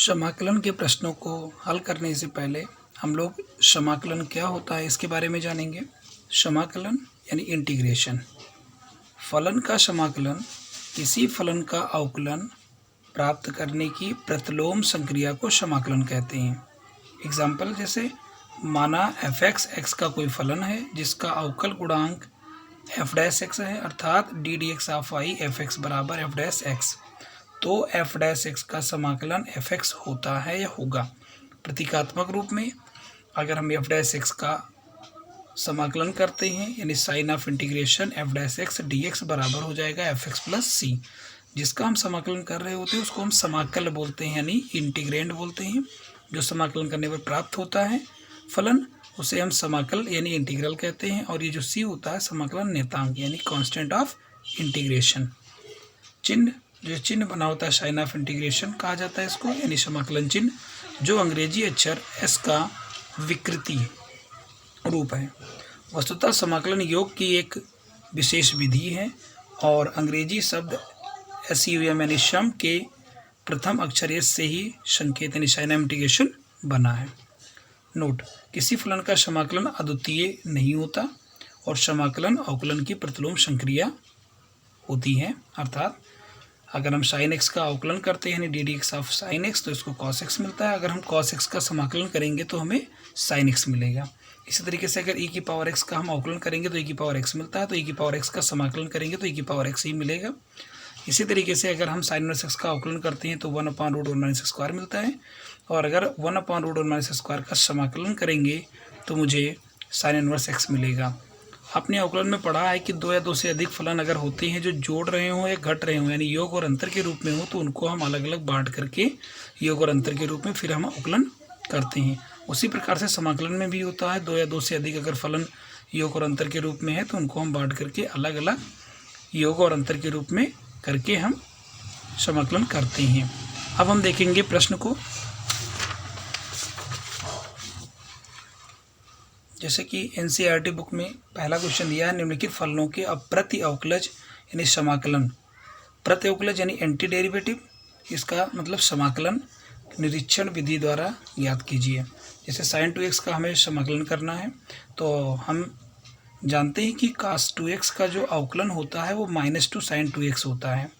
समाकलन के प्रश्नों को हल करने से पहले हम लोग समाकलन क्या होता है इसके बारे में जानेंगे। समाकलन यानी इंटीग्रेशन। फलन का समाकलन किसी फलन का अवकलन प्राप्त करने की प्रतिलोम संक्रिया को समाकलन कहते हैं। एग्जाम्पल जैसे माना f(x) x का कोई फलन है जिसका अवकल गुणांक f' है, अर्थात D d x of I f(x) बराबर f'(x), तो f' का समाकलन f(x) होता है या होगा। प्रतीकात्मक रूप में अगर हम f' का समाकलन करते हैं यानी sign of integration f' dx बराबर हो जाएगा fx प्लस c। जिसका हम समाकलन कर रहे होते हैं उसको हम समाकल बोलते हैं यानी इंटीग्रेंड बोलते हैं। जो समाकलन करने पर प्राप्त होता है फलन उसे हम समाकल यानी इंटीग्रल कहते हैं। और ये जो c होता है समाकलन नेतांक यानी कांस्टेंट ऑफ इंटीग्रेशन। चिन्ह जो चिन्ह बना होता है साइन ऑफ इंटीग्रेशन कहा जाता है इसको, यानी समाकलन चिन्ह, जो अंग्रेजी अक्षर s का विकृति रूप है। वस्तुतः समाकलन योग की एक विशेष विधि है और अंग्रेजी शब्द SUM यानी सम के प्रथम अक्षर s से ही संकेत यानी साइन ऑफ इंटीग्रेशन बना है। नोट: किसी फलन का समाकलन अद्वितीय नहीं होता और समाकलन अवकलन की प्रतिलोम संक्रिया होती है। अर्थात अगर हम sin x का अवकलन करते हैं यानी D d x of sine x तो इसको cos x मिलता है। अगर हम cos x का समाकलन करेंगे तो हमें sin x मिलेगा। इसी तरीके से अगर e की पावर x का हम अवकलन करेंगे तो e की पावर x मिलता है, तो e की पावर x का समाकलन करेंगे तो e की पावर x ही मिलेगा। इसी तरीके से अगर हम sin इनवर्स x का अवकलन करते हैं तो 1/√1 - मिलता है, और अगर 1/√1 का समाकलन करेंगे तो मुझे sin इनवर्स x मिलेगा। आपने अवकलन में पढ़ा है कि दो या दो से अधिक फलन अगर होते हैं जो जोड़ रहे हों या घट रहे हों यानी योग और अंतर के रूप में हो तो उनको हम अलग अलग बांट करके योग और अंतर के रूप में फिर हम अवकलन करते हैं। उसी प्रकार से समाकलन में भी होता है, दो या दो से अधिक अगर फलन योग और अंतर के रूप में है तो उनको हम बांट करके अलग अलग योग और अंतर के रूप में करके हम समाकलन करते हैं। अब हम देखेंगे प्रश्न को। जैसे कि NCERT बुक में पहला क्वेश्चन दिया है, निम्नलिखित फलनों के अप्रति अवकलज यानी समाकलन। प्रति अवकलज यानी एंटी डेरिवेटिव, इसका मतलब समाकलन निरीक्षण विधि द्वारा ज्ञात कीजिए। जैसे sin 2x का हमें समाकलन करना है तो हम जानते हैं कि cos 2x का जो अवकलन होता है वो -2 sin 2x होता है,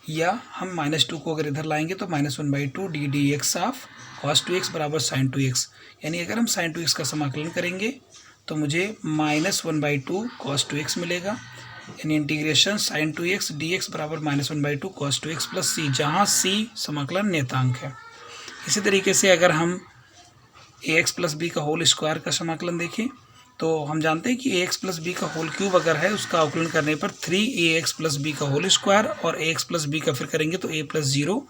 या हम -2 को अगर इधर लाएंगे तो -1/2 d d x of cos 2x बराबर sin 2x, यानी अगर हम sin 2x का समाकलन करेंगे तो मुझे -1/2 cos 2x मिलेगा, यानी इंटीग्रेशन sin 2x dx बराबर -1/2 cos 2x प्लस c, जहाँ c समाकलन नेतांक है। इसी तरीके से अगर हम ax प्लस b का होल स्क्वायर का समाकलन देखें तो हम जानते हैं कि ax प्लस बी का होल क्यूब अगर है उसका अवकलन करने पर 3ax प्लस बी का होल स्क्वायर, और ax प्लस बी का फिर करेंगे तो a प्लस 0,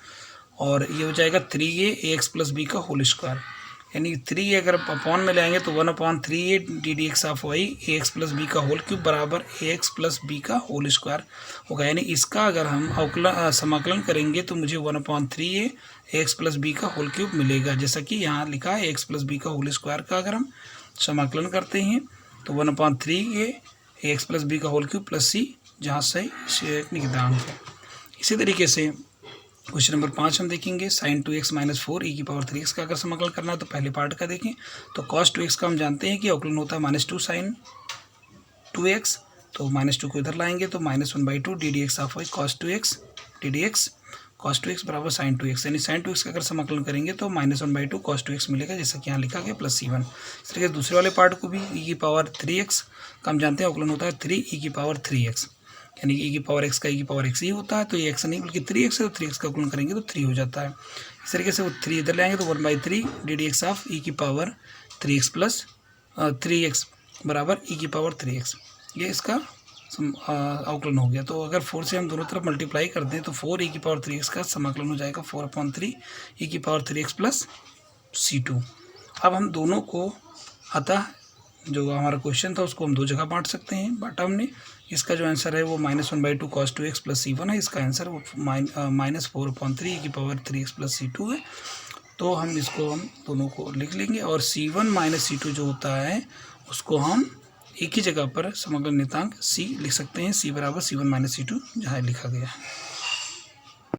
और ये हो जाएगा 3a ax प्लस बी का होल स्क्वायर, यानी 3 अगर अपॉन में ले आएंगे तो 1/3a d d x of y ax plus b का होल क्यूब बराबर ax प्लस बी का होल स्क्वायर होगा। यानी इसका अगर हम अवकलन समाकलन करेंगे तो मुझे 1/3a ax प्लस बी का होल क्यूब मिलेगा। जैसा कि यहाँ लिखा है ax प्लस बी का होल स्क्वायर का अगर हम समाकलन करते हैं तो 1/3a ax प्लस बी का होल क्यूब प्लस c, जहाँ से एक निगतांक है। इसी तरीके से क्वेश्चन नंबर 5 हम देखेंगे sin 2x - 4 e की पावर 3x का अगर समाकलन करना है तो पहले पार्ट का देखें तो cos 2x का हम जानते हैं कि अवकलन होता है -2 sin 2x, तो -2 को इधर लाएंगे तो -1/2 d d x of y cos 2x d d x cos 2x बराबर sin 2x, यानी sin 2x का अगर समाकलन करेंगे तो -1/2 cos 2x मिलेगा, जैसा कि यहाँ लिखा गया प्लस c1। इस तरीके से दूसरे वाले पार्ट को भी e की पावर 3x का हम जानते हैं अवकलन होता है 3 e की पावर 3x, यानी e की पावर x का e की पावर x ही होता है, तो ये x नहीं बल्कि 3x है, तो 3x का अवकलन करेंगे तो 3 हो जाता है। इस तरीके से वो 3 इधर ले आएंगे तो 1/3 D d x of e की पावर 3x प्लस 3x बराबर e की पावर 3x, ये इसका अवकलन हो गया। तो अगर 4 से हम दोनों तरफ मल्टीप्लाई कर दें तो 4 e की पावर 3x का समाकलन हो जाएगा 4/3 e की पावर 3x प्लस c2। अब हम दोनों को, अतः जो हमारा क्वेश्चन था उसको हम दो जगह बांट सकते हैं, बांटा हमने। इसका जो आंसर है वो -1/2 cos 2x प्लस c1 है, इसका आंसर वो -4/3 e की पावर 3x प्लस c2 है। तो हम इसको हम दोनों को लिख लेंगे, और c1 - c2 जो होता है उसको हम एक ही जगह पर समाकलन नियतांक c लिख सकते हैं, c बराबर c1 - c2 जहाँ लिखा गया है।